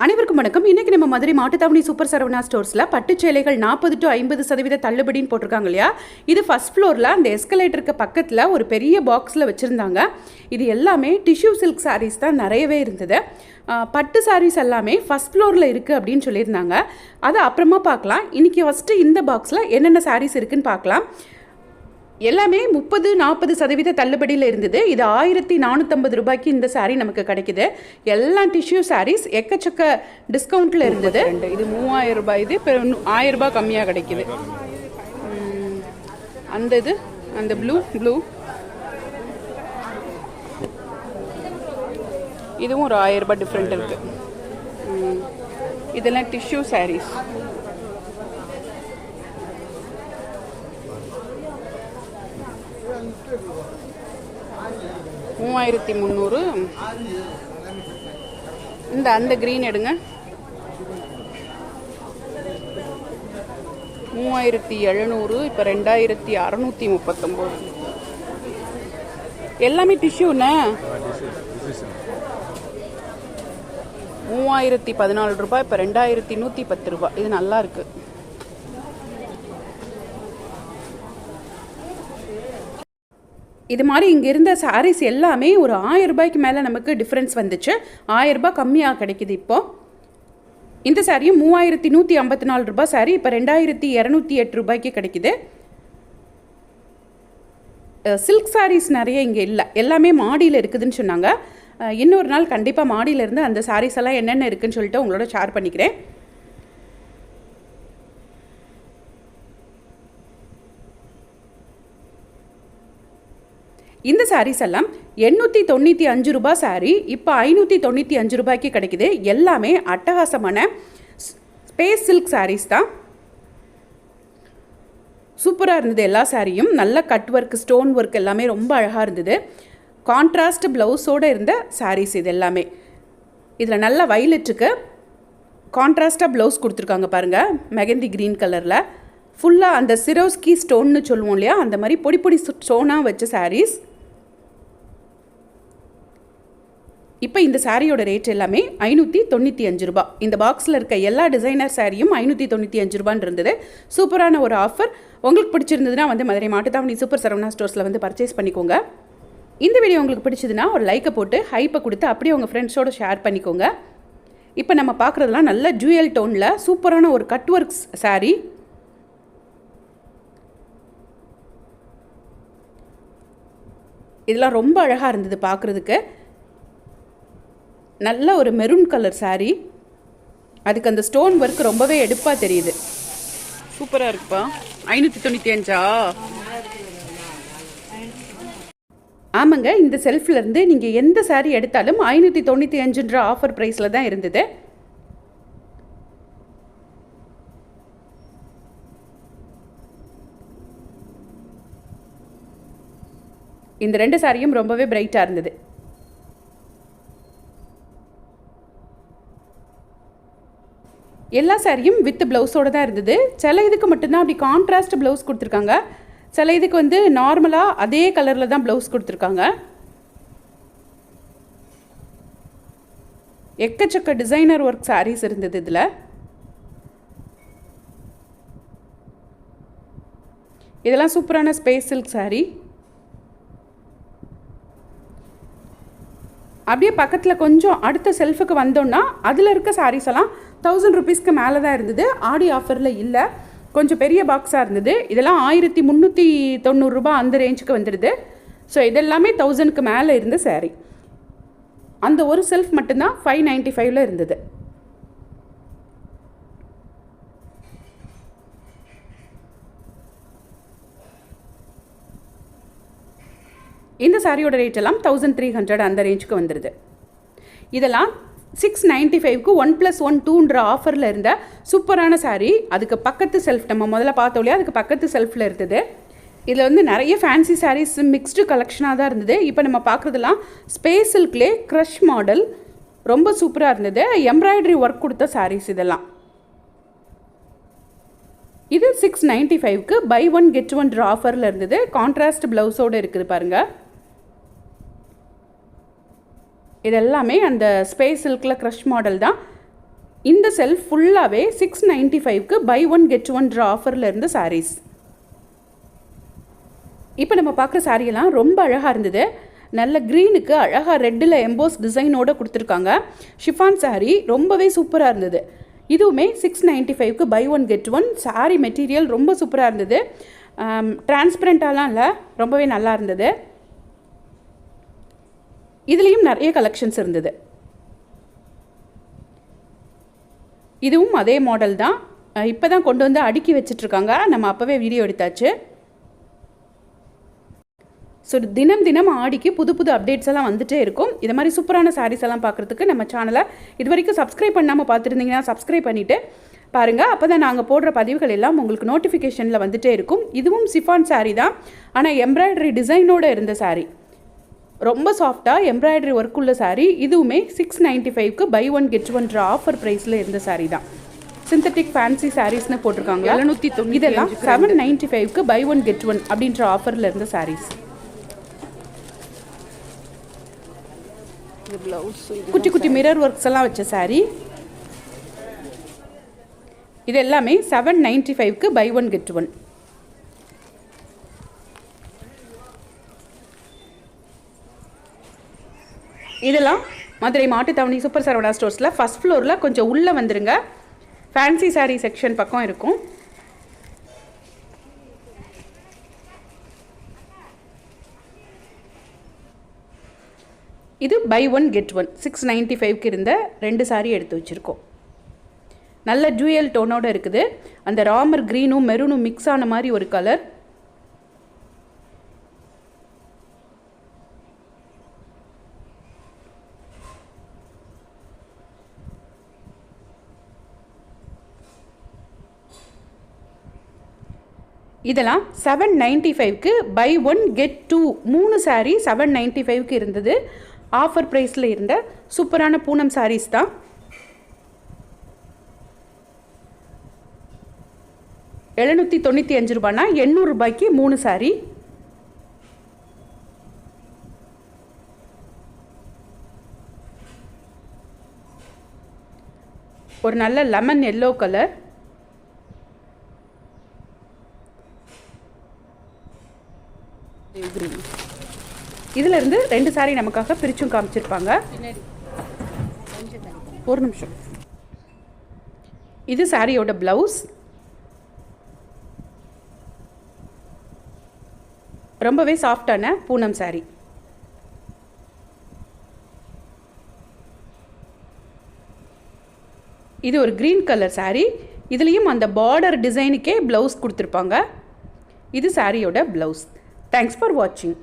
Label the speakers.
Speaker 1: அனைவருக்கும் வணக்கம். இன்றைக்கி நம்ம மதுரை மாட்டுத்தாவணி சூப்பர் சரவணா ஸ்டோர்ஸில் பட்டு சேலைகள் 40 to 50% தள்ளுபடின்னு போட்டிருக்காங்க இல்லையா. இது ஃபஸ்ட் ஃப்ளோரில் அந்த எஸ்கலேட்டருக்கு பக்கத்தில் ஒரு பெரிய பாக்ஸில் வச்சுருந்தாங்க. இது எல்லாமே டிஷ்யூ சில்க் சாரீஸ் தான் நிறையவே இருந்தது. பட்டு சாரீஸ் எல்லாமே ஃபஸ்ட் ஃப்ளோரில் இருக்குது அப்படின்னு சொல்லியிருந்தாங்க. அதை அப்புறமா பார்க்கலாம். இன்றைக்கி ஃபஸ்ட்டு இந்த பாக்ஸில் என்னென்ன சாரீஸ் இருக்குதுன்னு பார்க்கலாம். எல்லாமே 30-40% தள்ளுபடியில் இருந்தது. இது 1450 ரூபாய்க்கு இந்த சாரீ நமக்கு கிடைக்குது. எல்லா டிஷ்யூ சாரீஸ் எக்கச்சக்க டிஸ்கவுண்ட்டில் இருந்தது. இது 3000 ரூபாய், இது இப்போ 1000 ரூபாய் கம்மியாக கிடைக்குது. அந்த ப்ளூ இதுவும் ஒரு 1000 ரூபாய் டிஃப்ரெண்ட் இருக்குது. இதெல்லாம் டிஷ்யூ சாரீஸ். $3300. அந்த கிரீன் எடுங்க. 3700. இப்போ 2639. எல்லாமே டிஷ்யூண்ணே. 3014 ரூபாய். இப்போ 2110 ரூபாய். இது நல்லா இருக்கு. இது மாதிரி இங்கே இருந்த சாரீஸ் எல்லாமே ஒரு 1000 ரூபாய்க்கு மேலே நமக்கு டிஃப்ரென்ஸ் வந்துச்சு. 1000 ரூபாய் கம்மியாக கிடைக்கிது. இப்போது இந்த சாரியும் 3154 ரூபாய் சாரி இப்போ 2208 ரூபாய்க்கு கிடைக்கிது. சில்க் சாரீஸ் நிறைய இங்கே இல்லை, எல்லாமே மாடியில் இருக்குதுன்னு சொன்னாங்க. இன்னொரு நாள் கண்டிப்பாக மாடியிலேருந்து அந்த சாரீஸ் எல்லாம் என்னென்ன இருக்குதுன்னு சொல்லிட்டு உங்களோட ஷேர் பண்ணிக்கிறேன். இந்த சாரீஸ் எல்லாம் 895 ரூபாய் சாரீ இப்போ 595 ரூபாய்க்கு கிடைக்குது. எல்லாமே அட்டகாசமான ஸ்பேஸ் சில்க் சாரீஸ் தான். சூப்பராக இருந்தது. எல்லா சாரியும் நல்ல கட் ஒர்க், ஸ்டோன் ஒர்க் எல்லாமே ரொம்ப அழகாக இருந்தது. கான்ட்ராஸ்ட் ப்ளவுஸோடு இருந்த சாரீஸ் இது எல்லாமே. இதில் நல்ல வயலட்டுக்கு கான்ட்ராஸ்டாக ப்ளவுஸ் கொடுத்துருக்காங்க பாருங்கள், மெகந்தி க்ரீன் கலரில். ஃபுல்லாக அந்த சிரோஸ்கி ஸ்டோன்னு சொல்லுவோம் இல்லையா, அந்த மாதிரி பொடி பொடி ஸ்டோனாக வச்ச சாரீஸ். இப்போ இந்த சாரியோட ரேட் எல்லாமே 595 ரூபாய். இந்த பாக்ஸில் இருக்க எல்லா டிசைனர் சாரியும் 595 ரூபான்னு இருந்தது. சூப்பரான ஒரு ஆஃபர். உங்களுக்கு பிடிச்சிருந்ததுன்னா மதுரை மாட்டுத்தாவணி சூப்பர் சரவணா ஸ்டோர்ஸில் பர்ச்சேஸ் பண்ணிக்கோங்க. இந்த வீடியோ உங்களுக்கு பிடிச்சதுன்னா ஒரு லைக்கை போட்டு ஹைப்பை கொடுத்து அப்படியே உங்கள் ஃப்ரெண்ட்ஸோடு ஷேர் பண்ணிக்கோங்க. இப்போ நம்ம பார்க்குறதுலாம் நல்ல ஜூயல் டோனில் சூப்பரான ஒரு கட் ஒர்க்ஸ் சாரீ. இதெல்லாம் ரொம்ப அழகாக இருந்தது பார்க்குறதுக்கு. நல்ல ஒரு மெரூன் கலர் சாரீ. அதுக்கு அந்த ஸ்டோன் ஒர்க் ரொம்பவே எடுப்பாக தெரியுது. சூப்பராக இருக்குப்பா. 595. ஆமாங்க, இந்த செல்ஃப்லேருந்து நீங்கள் எந்த சாரீ எடுத்தாலும் 595ன்ற ஆஃபர் ப்ரைஸில் தான் இருந்தது. இந்த 2 சாரியும் ரொம்பவே பிரைட்டாக இருந்தது. எல்லா சாரியும் வித் ப்ளவுஸோடு தான் இருந்தது. சில இதுக்கு மட்டும்தான் அப்படி கான்ட்ராஸ்ட் ப்ளவுஸ் கொடுத்துருக்காங்க. சில இதுக்கு நார்மலாக அதே கலரில் தான் ப்ளவுஸ் கொடுத்துருக்காங்க. எக்கச்சக்க டிசைனர் ஒர்க் சாரீஸ் இருந்தது இதில். இதெல்லாம் சூப்பரான ஸ்பேஸ் சில்க் சாரீ. அப்படியே பக்கத்தில் கொஞ்சம் அடுத்த செல்ஃபுக்கு வந்தோன்னா அதில் இருக்க சாரீஸ் எல்லாம் 1000 ரூபீஸ்க்கு மேலே தான் இருந்தது. ஆடி ஆஃபரில் இல்லை, கொஞ்சம் பெரிய பாக்ஸாக இருந்தது. இதெல்லாம் 1390 ரூபாய் அந்த ரேஞ்சுக்கு வந்துடுது. ஸோ இதெல்லாமே 1000க்கு மேலே இருந்த சாரீ. அந்த ஒரு செல்ஃப் மட்டும்தான் 595ல் இருந்தது. இந்த சாரியோட ரேட் எல்லாம் 1300 அந்த ரேஞ்சுக்கு வந்துடுது. இதெல்லாம் 695க்கு 1+1 2ன்ற ஆஃபரில் இருந்த சூப்பரான சாரீ. அதுக்கு பக்கத்து செல்ஃப் நம்ம முதல்ல பார்த்தோம் இல்லையா, அதுக்கு பக்கத்து செல்ஃபில் இருந்தது. இதில் நிறைய ஃபேன்சி சாரீஸ் மிக்ஸ்டு கலெக்ஷனாக தான் இருந்தது. இப்போ நம்ம பார்க்குறதுலாம் ஸ்பேஸ் சில்க்லே க்ரஷ் மாடல் ரொம்ப சூப்பராக இருந்தது. எம்ப்ராய்டரி ஒர்க் கொடுத்த சாரீஸ் இதெல்லாம். இது 695க்கு பை 1 get 1 ஆஃபரில் இருந்தது. கான்ட்ராஸ்ட் ப்ளவுஸோடு இருக்குது பாருங்கள். இது எல்லாமே அந்த ஸ்பேஸ் சில்கில் க்ரஷ் மாடல் தான். இந்த செல்ஃப் ஃபுல்லாகவே 695க்கு பை ஒன் கெட் ஒன் ஆஃபரில் இருந்த சாரீஸ். இப்போ நம்ம பார்க்குற சாரியெல்லாம் ரொம்ப அழகாக இருந்தது. நல்ல க்ரீனுக்கு அழகாக ரெட்டில் எம்போஸ் டிசைனோடு கொடுத்துருக்காங்க. ஷிஃபான் சாரீ ரொம்பவே சூப்பராக இருந்தது. இதுவுமே 695க்கு buy one get one. Sari material ரொம்ப சூப்பராக இருந்தது. டிரான்ஸ்பரண்ட்டாலாம் இல்லை, ரொம்பவே நல்லா இருந்தது. இதுலேயும் நிறைய கலெக்ஷன்ஸ் இருந்தது. இதுவும் அதே மாடல் தான். இப்போ தான் கொண்டு வந்து அடுக்கி வச்சிட்ருக்காங்க. நம்ம அப்போவே வீடியோ எடுத்தாச்சு. ஸோ தினம் தினம் ஆடிக்கு புது புது அப்டேட்ஸ் எல்லாம் வந்துகிட்டே இருக்கும். இது மாதிரி சூப்பரான சாரீஸ் எல்லாம் பார்க்குறதுக்கு நம்ம சேனலை இது வரைக்கும் சப்ஸ்கிரைப் பண்ணாமல் பார்த்துருந்தீங்கன்னா சப்ஸ்கிரைப் பண்ணிவிட்டு பாருங்கள். அப்போ தான் நாங்கள் போடுற பதிவுகள் எல்லாம் உங்களுக்கு நோட்டிஃபிகேஷனில் வந்துகிட்டே இருக்கும். இதுவும் ஷிஃபான் சாரீ தான், ஆனால் எம்ப்ராய்டரி டிசைனோடு இருந்த சாரீ. ரொம்ப சாஃப்டாக எம்ப்ராய்டரி ஒர்க் உள்ள சாரீ. இதுவுமே 695க்கு buy one get one offer ப்ரைஸில் இருந்த சாரீ தான். சிந்தட்டிக் ஃபேன்சி சாரீஸ்னு போட்டிருக்காங்க. 790. இதெல்லாம் 795க்கு பை ஒன் கெட் ஒன் அப்படின்ற ஆஃபரில் இருந்த சாரீஸ். குட்டி குட்டி மிரர் ஒர்க்ஸ் எல்லாம் வச்ச சாரீ. இது எல்லாமே 795க்கு பை ஒன் கெட் ஒன். இதெல்லாம் மதுரை மாட்டுத்தாவணி சூப்பர் சரவணா ஸ்டோர்ஸில் ஃபஸ்ட் ஃப்ளோரில் கொஞ்சம் உள்ளே வந்துடுங்க. ஃபேன்சி சாரீ செக்ஷன் பக்கம் இருக்கும். இது பை ஒன் கெட் ஒன். 695க்கு இருந்த 2 சாரீ எடுத்து வச்சுருக்கோம். நல்ல ஜூயல் டோனோடு இருக்குது. அந்த ராமர் க்ரீனும் மெரூனும் மிக்ஸ் ஆன மாதிரி ஒரு கலர். இதெல்லாம் 795க்கு buy one get two. 3 sari 795க்கு இருந்தது. ஆஃபர் ப்ரைஸில் இருந்த சூப்பரான பூனம் சாரீஸ் தான். ₹795 800 3 சாரீ. ஒரு நல்ல லெமன் எல்லோ கலர். இதிலிருந்து 2 சாரீ நமக்காக பிரிச்சும் காமிச்சிருப்பாங்க. ஒரு நிமிஷம். இது சாரியோட பிளவுஸ். ரொம்பவே சாஃப்டான பூனம் சாரீ. இது ஒரு க்ரீன் கலர் சாரீ. இதுலேயும் அந்த பார்டர் டிசைனுக்கே ப்ளவுஸ் கொடுத்துருப்பாங்க. இது சாரியோட ப்ளவுஸ். தேங்க்ஸ் ஃபார் வாட்சிங்.